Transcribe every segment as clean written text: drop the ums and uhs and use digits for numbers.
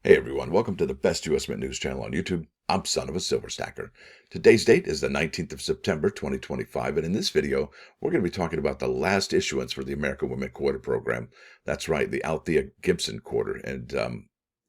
Hey everyone, welcome to the best US Mint news channel on YouTube. I'm Son of a Silver Stacker. Today's date is the 19th of September, 2025, and in this video, we're going to be talking about the last issuance for the American Women Quarter Program. That's right, the Althea Gibson Quarter, and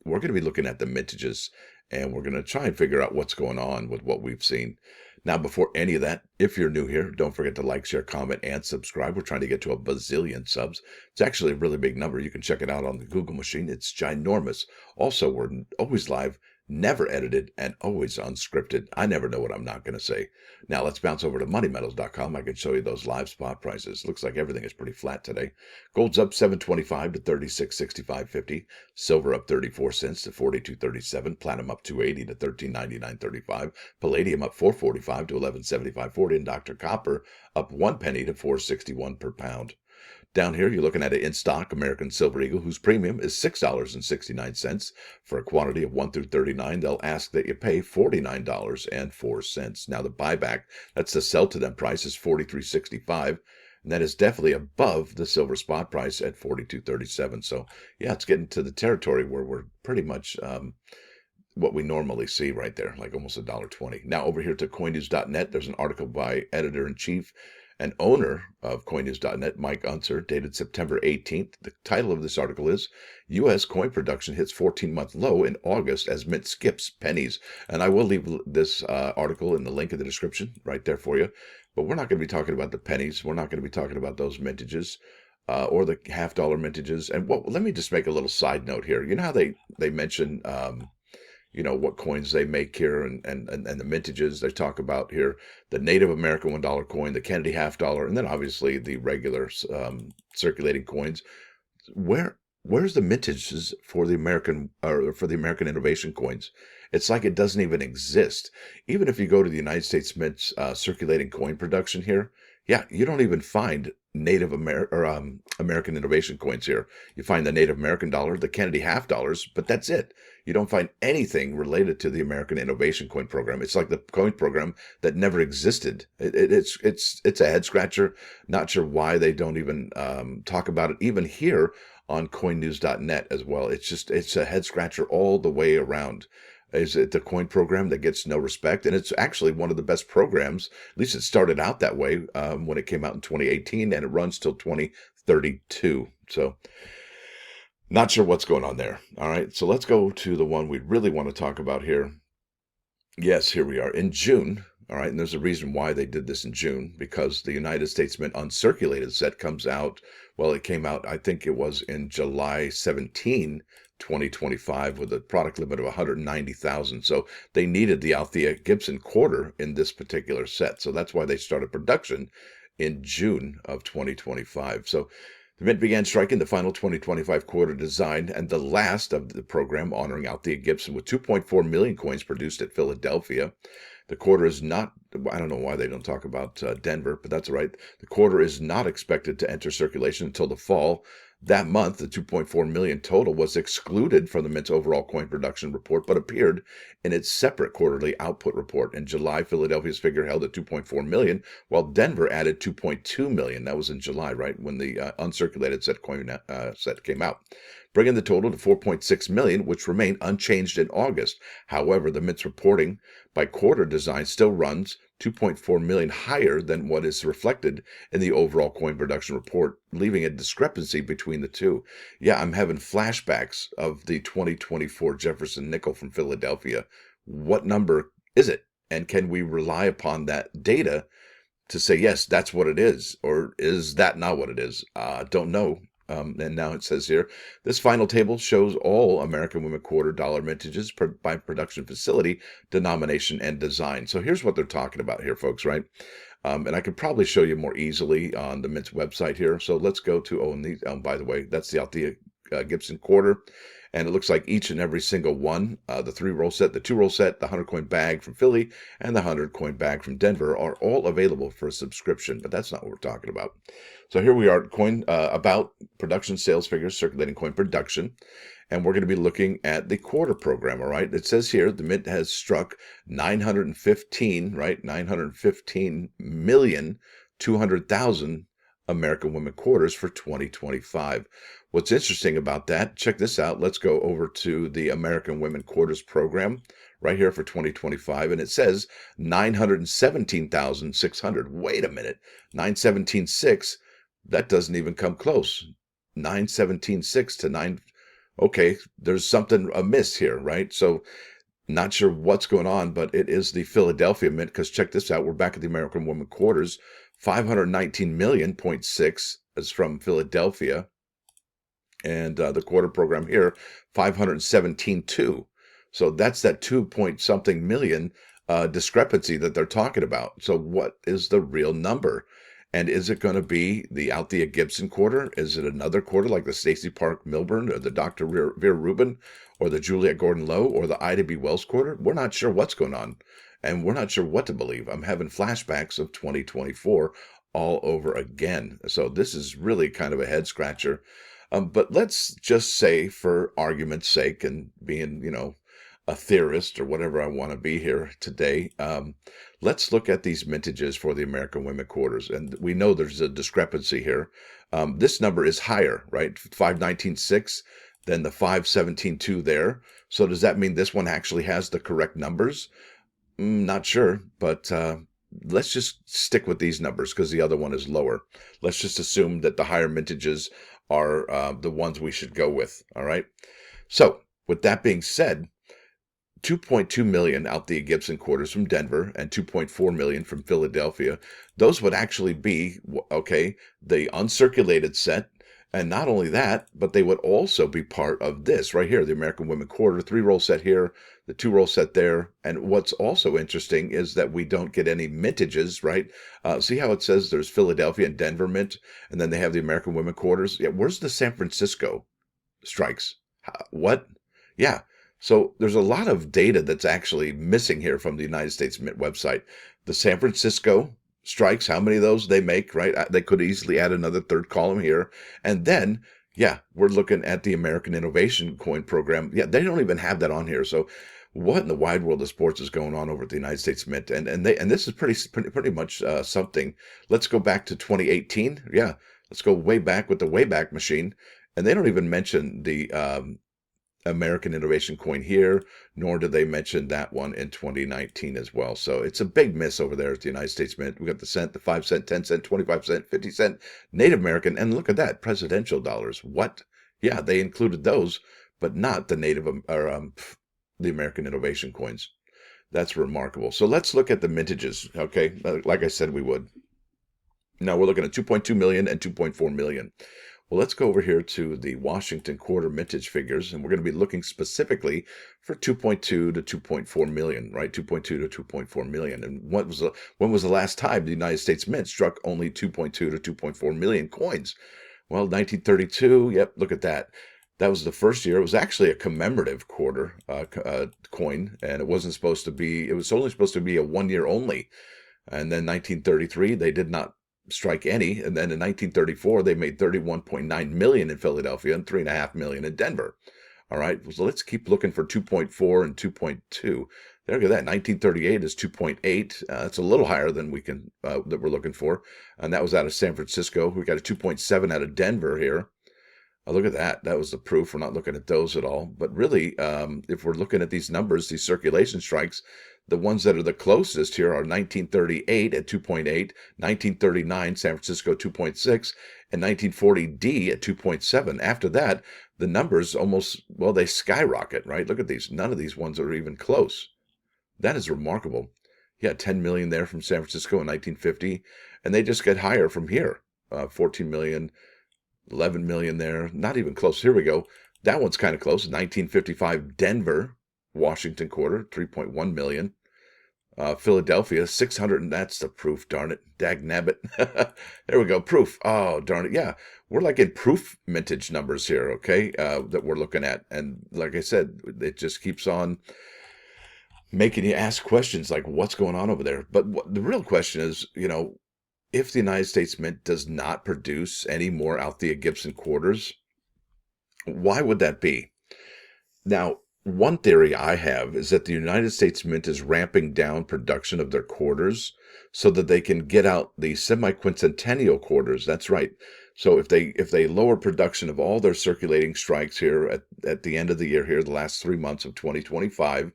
we're going to be looking at the mintages, and we're going to try and figure out what's going on with what we've seen. Now, before any of that, if you're new here, don't forget to like, share, comment, and subscribe. We're trying to get to a bazillion subs. It's actually a really big number. You can check it out on the Google machine. It's ginormous. Also, we're always live, never edited, and always unscripted. I never know what I'm not going to say. Now, let's bounce over to moneymetals.com. I can show you those live spot prices. Looks like everything is pretty flat today. Gold's up $7.25 to $36.65.50. Silver up 34 cents to $42.37. Platinum up $2.80 to $13.99.35. Palladium up $4.45 to $11.75.40. And Dr. Copper up 1 penny to $4.61 per pound. Down here, you're looking at an in-stock American Silver Eagle, whose premium is $6.69. For a quantity of 1 through 39, they'll ask that you pay $49.04. Now, the buyback, that's the sell to them price, is $43.65. And that is definitely above the silver spot price at $42.37. So, yeah, it's getting to the territory where we're pretty much what we normally see right there, like almost $1.20. Now, over here to coinnews.net, there's an article by editor-in-chief and owner of coinnews.net, Mike Unser, dated September 18th. The title of this article is U.S. coin production hits 14-month low in August as Mint skips pennies. And I will leave this article in the link in the description right there for you. But we're not going to be talking about the pennies. We're not going to be talking about those mintages or the half-dollar mintages. And let me just make a little side note here. You know how they mention what coins they make here and the mintages they talk about here, the Native American $1 coin, the Kennedy half dollar, and then obviously the regular circulating coins. Where's the mintages for the American innovation coins? It's like it doesn't even exist. Even if you go to the United States Mint's circulating coin production here, yeah, you don't even find Native American innovation coins here. You find the Native American dollar, the Kennedy half dollars, but that's it. You don't find anything related to the American Innovation Coin Program. It's like the coin program that never existed. It's a head scratcher. Not sure why they don't even talk about it, even here on coinnews.net as well. It's a head scratcher all the way around. Is it the coin program that gets no respect? And it's actually one of the best programs. At least it started out that way when it came out in 2018, and it runs till 2032. So not sure what's going on there. All right, so let's go to the one we really want to talk about here. Yes, here we are in June. All right, and there's a reason why they did this in June, because the United States Mint uncirculated set comes out. Well, it came out, I think it was in July 17, 2025, with a product limit of 190,000. So they needed the Althea Gibson quarter in this particular set. So that's why they started production in June of 2025. So the Mint began striking the final 2025 quarter design and the last of the program honoring Althea Gibson with 2.4 million coins produced at Philadelphia. The quarter is not, I don't know why they don't talk about Denver, but that's all right. The quarter is not expected to enter circulation until the fall. That month, the 2.4 million total was excluded from the Mint's overall coin production report, but appeared in its separate quarterly output report. In July, Philadelphia's figure held at 2.4 million, while Denver added 2.2 million. That was in July, right, when the uncirculated set came out, bringing the total to 4.6 million, which remained unchanged in August. However, the Mint's reporting by quarter design still runs 2.4 million higher than what is reflected in the overall coin production report, leaving a discrepancy between the two. Yeah, I'm having flashbacks of the 2024 Jefferson nickel from Philadelphia. What number is it? And can we rely upon that data to say, yes, that's what it is? Or is that not what it is? Don't know. And now it says here, this final table shows all American Women Quarter dollar mintages by production facility, denomination, and design. So here's what they're talking about here, folks, right? And I could probably show you more easily on the Mint's website here. So let's go to, by the way, that's the Althea Gibson quarter. And it looks like each and every single one, the 3-roll set, the 2-roll set, the 100-coin bag from Philly, and the 100-coin bag from Denver are all available for a subscription. But that's not what we're talking about. So here we are, about production sales figures, circulating coin production. And we're going to be looking at the quarter program, all right? It says here the Mint has struck 915, right? 915,200,000 American Women Quarters for 2025. What's interesting about that, check this out. Let's go over to the American Women Quarters program right here for 2025, and it says 917,600. Wait a minute, 917.6, that doesn't even come close. 917.6 to 9. Okay, there's something amiss here, right? So not sure what's going on, but it is the Philadelphia Mint, because check this out. We're back at the American Women Quarters. 519 million.6 is from Philadelphia. And the quarter program here, 517.2. So that's that 2 point something million discrepancy that they're talking about. So what is the real number? And is it going to be the Althea Gibson quarter? Is it another quarter like the Stacey Park Milburn or the Dr. Vera Rubin or the Juliette Gordon Lowe or the Ida B. Wells quarter? We're not sure what's going on, and we're not sure what to believe. I'm having flashbacks of 2024 all over again. So this is really kind of a head scratcher. But let's just say, for argument's sake, and being, a theorist or whatever I want to be here today, let's look at these mintages for the American Women Quarters. And we know there's a discrepancy here. This number is higher, right? 519.6 than the 517.2 there. So does that mean this one actually has the correct numbers? Not sure, but let's just stick with these numbers because the other one is lower. Let's just assume that the higher mintages are the ones we should go with. All right. So with that being said, 2.2 million Althea Gibson quarters from Denver and 2.4 million from Philadelphia. Those would actually be, okay, the uncirculated set. And not only that, but they would also be part of this right here, the American Women Quarter, 3-roll set here, the 2-roll set there. And what's also interesting is that we don't get any mintages, right? See how it says there's Philadelphia and Denver mint, and then they have the American Women Quarters? Yeah, where's the San Francisco strikes? What? Yeah. So there's a lot of data that's actually missing here from the United States Mint website. The San Francisco strikes, how many of those they make, right? They could easily add another third column here. And then, yeah, we're looking at the American Innovation Coin Program. Yeah, they don't even have that on here. So what in the wide world of sports is going on over at the United States Mint? And this is pretty much something. Let's go back to 2018. Yeah, let's go way back with the Wayback Machine. And they don't even mention the American Innovation Coin here, nor do they mention that one in 2019 as well. So it's a big miss over there at the United States Mint. We got the cent, the 5 cent, 10 cent, 25 cent, 50 cent, Native American, and look at that, presidential dollars. What? Yeah, they included those, but not the Native or the American Innovation coins. That's remarkable. So let's look at the mintages, okay? Like I said we would. Now we're looking at 2.2 million and 2.4 million. Well, let's go over here to the Washington quarter mintage figures, and we're going to be looking specifically for 2.2 to 2.4 million, right? 2.2 to 2.4 million. And when was the last time the United States Mint struck only 2.2 to 2.4 million coins? Well, 1932. Yep, look at that. That was the first year. It was actually a commemorative quarter coin, and it wasn't supposed to be. It was only supposed to be a 1 year only. And then 1933, they did not strike any. And then in 1934, they made 31.9 million in Philadelphia and 3.5 million in Denver. All right, so let's keep looking for 2.4 and 2.2. There, look at that. 1938 is 2.8. That's a little higher than we can that we're looking for, and that was out of San Francisco. We got a 2.7 out of Denver here. Look at that. That was the proof. We're not looking at those at all. But really, if we're looking at these numbers, these circulation strikes, the ones that are the closest here are 1938 at 2.8, 1939 San Francisco 2.6, and 1940 D at 2.7. After that, the numbers almost, well, they skyrocket, right? Look at these. None of these ones are even close. That is remarkable. Yeah, 10 million there from San Francisco in 1950, and they just get higher from here. 14 million, 11 million there, not even close. Here we go. That one's kind of close. 1955 Denver, Washington quarter, 3.1 million. Philadelphia, 600, and that's the proof, darn it. Dag nabbit. There we go, proof. Oh, darn it. Yeah, we're like in proof mintage numbers here, okay, that we're looking at. And like I said, it just keeps on making you ask questions like, what's going on over there? But the real question is, if the United States Mint does not produce any more Althea Gibson quarters, why would that be? Now, one theory I have is that the United States Mint is ramping down production of their quarters so that they can get out the semi-quincentennial quarters. That's right. So if they lower production of all their circulating strikes here at the end of the year here, the last 3 months of 2025,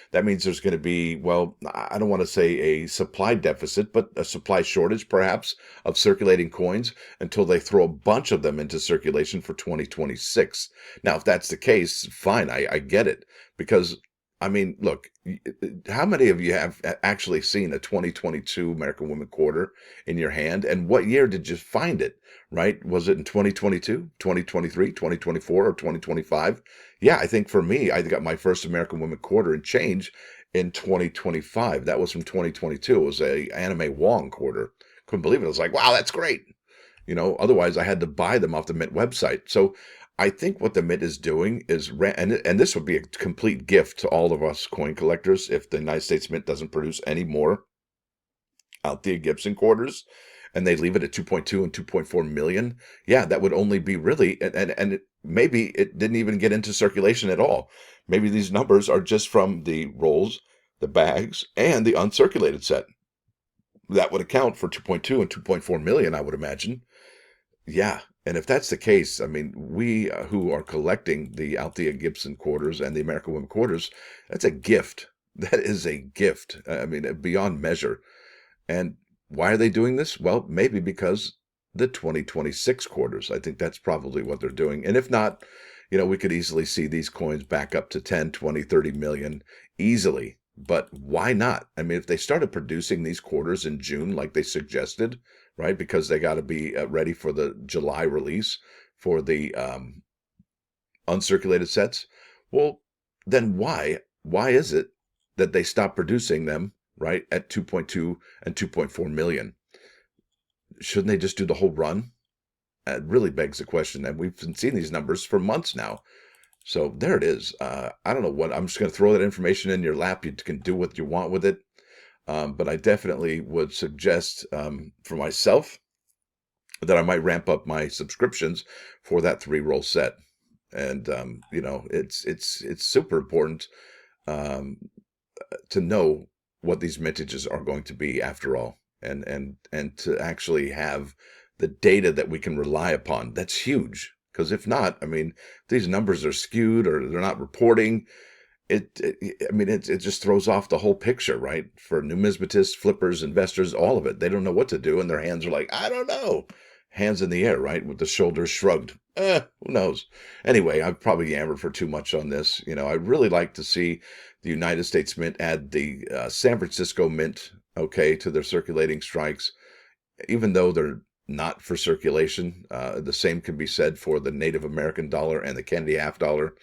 that means there's going to be, well, I don't want to say a supply deficit, but a supply shortage perhaps of circulating coins until they throw a bunch of them into circulation for 2026. Now, if that's the case, fine, I get it. Because, I mean, look, how many of you have actually seen a 2022 American Women Quarter in your hand? And what year did you find it, right? Was it in 2022, 2023, 2024, or 2025? Yeah, I think for me, I got my first American Women Quarter and change in 2025. That was from 2022. It was a anime Wong quarter. Couldn't believe it. I was like, wow, that's great. Otherwise I had to buy them off the Mint website. So I think what the Mint is doing is, and this would be a complete gift to all of us coin collectors if the United States Mint doesn't produce any more Althea Gibson quarters, and they leave it at 2.2 and 2.4 million. Yeah, that would only be really, maybe it didn't even get into circulation at all. Maybe these numbers are just from the rolls, the bags, and the uncirculated set. That would account for 2.2 and 2.4 million, I would imagine. Yeah, and if that's the case, I mean, we who are collecting the Althea Gibson quarters and the American Women quarters, that's a gift. That is a gift. I mean, beyond measure. And why are they doing this? Well, maybe because the 2026 quarters. I think that's probably what they're doing. And if not, we could easily see these coins back up to 10, 20, 30 million easily. But why not? I mean, if they started producing these quarters in June, like they suggested, right? Because they got to be ready for the July release for the uncirculated sets. Well, then why is it that they stopped producing them, right, at 2.2 and 2.4 million? Shouldn't they just do the whole run? It really begs the question. And we've been seeing these numbers for months now. So there it is. I don't know what, I'm just going to throw that information in your lap. You can do what you want with it. But I definitely would suggest for myself that I might ramp up my subscriptions for that 3-roll set. And, it's super important to know what these mintages are going to be after all, and to actually have the data that we can rely upon. That's huge. Because if not, I mean, these numbers are skewed or they're not reporting. It just throws off the whole picture, right? For numismatists, flippers, investors, all of it. They don't know what to do, and their hands are like, I don't know. Hands in the air, right? With the shoulders shrugged. Who knows? Anyway, I've probably yammered for too much on this. I'd really like to see the United States Mint add the San Francisco Mint, okay, to their circulating strikes, even though they're not for circulation. The same can be said for the Native American dollar and the Kennedy half dollar.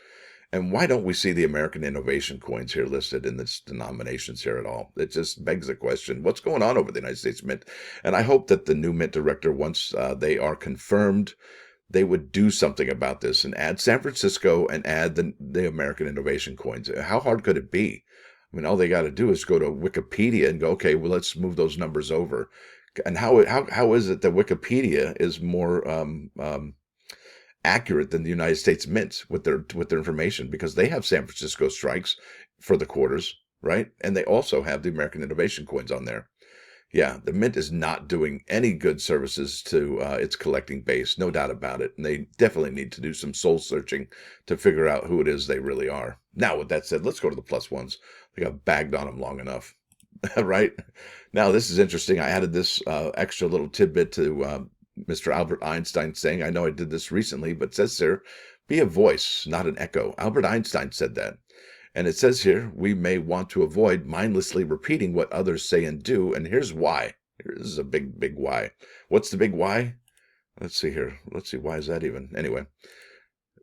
And why don't we see the American innovation coins here listed in this denominations here at all? It just begs the question, what's going on over the United States Mint? And I hope that the new Mint director, once they are confirmed, they would do something about this and add San Francisco and add the American innovation coins. How hard could it be? I mean, all they got to do is go to Wikipedia and go, okay, well, let's move those numbers over. And how is it that Wikipedia is more accurate than the United States Mint with their information? Because they have San Francisco strikes for the quarters, right? And they also have the American innovation coins on there. Yeah, the Mint is not doing any good services to its collecting base, no doubt about it. And they definitely need to do some soul searching to figure out who it is they really are. Now, with that said, let's go to the plus ones. I think I've bagged on them long enough. Right? Now, this is interesting. I added this extra little tidbit to Mr. Albert Einstein saying, I know I did this recently, but it says here, be a voice, not an echo. Albert Einstein said that. And it says here, we may want to avoid mindlessly repeating what others say and do. And here's why. This is a big, big why. What's the big why? Let's see here. Let's see. Why is that even? Anyway.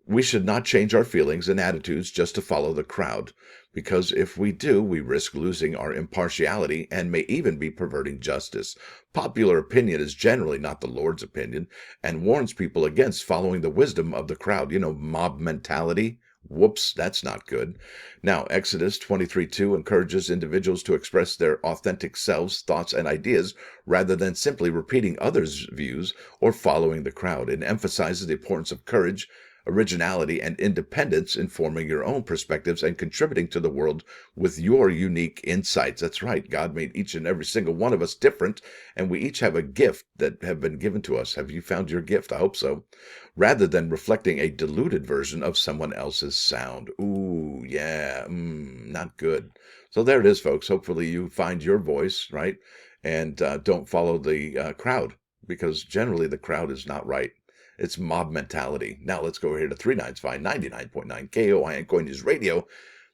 We should not change our feelings and attitudes just to follow the crowd, because if we do, we risk losing our impartiality and may even be perverting justice. Popular opinion is generally not the Lord's opinion and warns people against following the wisdom of the crowd. Mob mentality. Whoops, that's not good. Now, Exodus 23:2 encourages individuals to express their authentic selves, thoughts, and ideas rather than simply repeating others' views or following the crowd. It emphasizes the importance of courage, originality, and independence in forming your own perspectives and contributing to the world with your unique insights. That's right. God made each and every single one of us different, and we each have a gift that have been given to us. Have you found your gift? I hope so. Rather than reflecting a diluted version of someone else's sound. Ooh, yeah, not good. So there it is, folks. Hopefully you find your voice, right? And don't follow the crowd, because generally the crowd is not right. It's mob mentality. Now let's go over here to 395 99.9 KOIN Coin News Radio.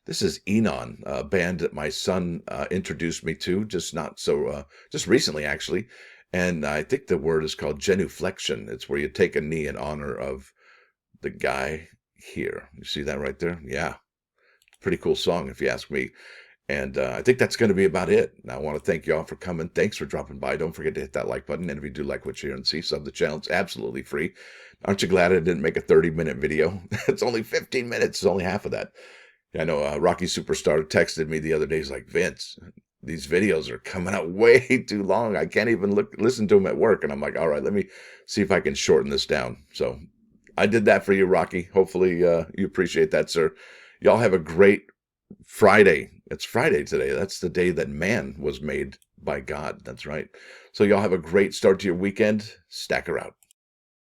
This is Enon, a band that my son introduced me to just recently, actually. And I think the word is called genuflection. It's where you take a knee in honor of the guy here. You see that right there? Yeah. Pretty cool song, if you ask me. And I think that's going to be about it. Now, I want to thank you all for coming. Thanks for dropping by. Don't forget to hit that like button. And if you do like what you hear and see, sub the channel. It's absolutely free. Aren't you glad I didn't make a 30-minute video? It's only 15 minutes. It's only half of that. I know Rocky Superstar texted me the other day. He's like, Vince, these videos are coming out way too long. I can't even listen to them at work. And I'm like, all right, let me see if I can shorten this down. So I did that for you, Rocky. Hopefully you appreciate that, sir. Y'all have a great Friday. It's Friday today. That's the day that man was made by God. That's right. So y'all have a great start to your weekend. Stacker out.